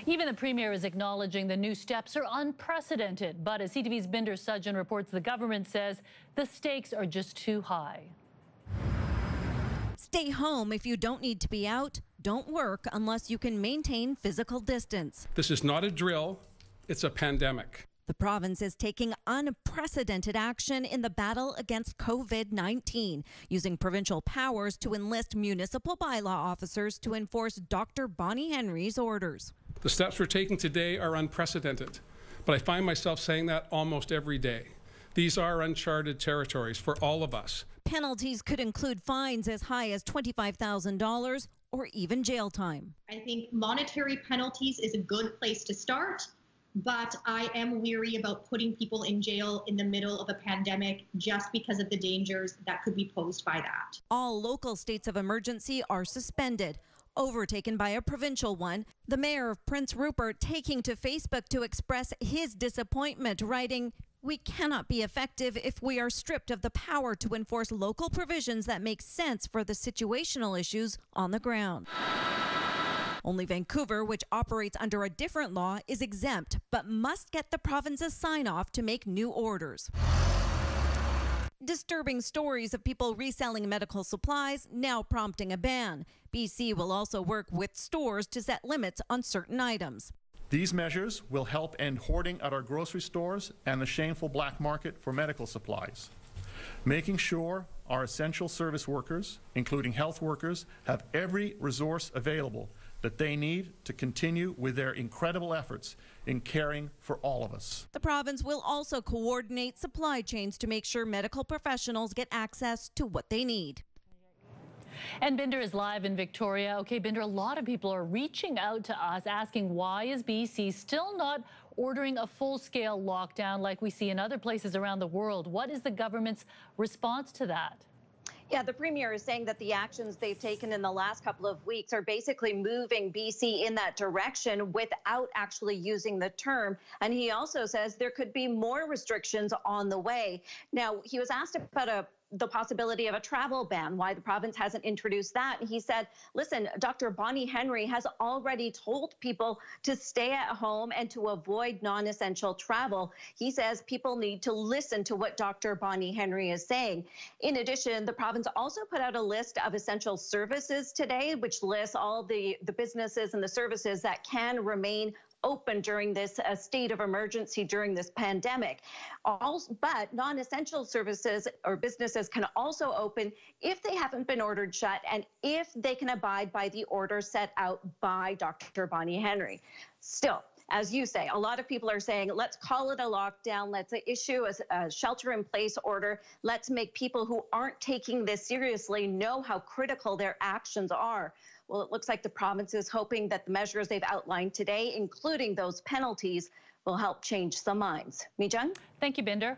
Even the Premier is acknowledging the new steps are unprecedented. But as CTV's Binder Sudjan reports, the government says the stakes are just too high. Stay home if you don't need to be out. Don't work unless you can maintain physical distance. This is not a drill, it's a pandemic. The province is taking unprecedented action in the battle against COVID-19, using provincial powers to enlist municipal bylaw officers to enforce Dr. Bonnie Henry's orders. The steps we're taking today are unprecedented, but I find myself saying that almost every day. These are uncharted territories for all of us. Penalties could include fines as high as $25,000 or even jail time. I think monetary penalties is a good place to start, but I am weary about putting people in jail in the middle of a pandemic just because of the dangers that could be posed by that. All local states of emergency are suspended, overtaken by a provincial one. The mayor of Prince Rupert taking to Facebook to express his disappointment, writing, "We cannot be effective if we are stripped of the power to enforce local provisions that make sense for the situational issues on the ground." Only Vancouver, which operates under a different law, is exempt, but must get the province's sign-off to make new orders. Disturbing stories of people reselling medical supplies now prompting a ban. BC will also work with stores to set limits on certain items. These measures will help end hoarding at our grocery stores and the shameful black market for medical supplies, making sure our essential service workers, including health workers, have every resource available that they need to continue with their incredible efforts in caring for all of us. The province will also coordinate supply chains to make sure medical professionals get access to what they need. And Binder is live in Victoria. Okay, Binder, a lot of people are reaching out to us asking why is BC still not ordering a full-scale lockdown like we see in other places around the world? What is the government's response to that? Yeah, the Premier is saying that the actions they've taken in the last couple of weeks are basically moving BC in that direction without actually using the term. And he also says there could be more restrictions on the way. Now, he was asked about the possibility of a travel ban, why the province hasn't introduced that. He said, listen, Dr. Bonnie Henry has already told people to stay at home and to avoid non-essential travel. He says people need to listen to what Dr. Bonnie Henry is saying. In addition, the province also put out a list of essential services today, which lists all the businesses and the services that can remain open during this state of emergency during this pandemic. But non-essential services or businesses can also open if they haven't been ordered shut and if they can abide by the order set out by Dr. Bonnie Henry. Still, as you say, a lot of people are saying, let's call it a lockdown. Let's issue a shelter-in-place order. Let's make people who aren't taking this seriously know how critical their actions are. Well, it looks like the province is hoping that the measures they've outlined today, including those penalties, will help change some minds. Mi Jung? Thank you, Binder.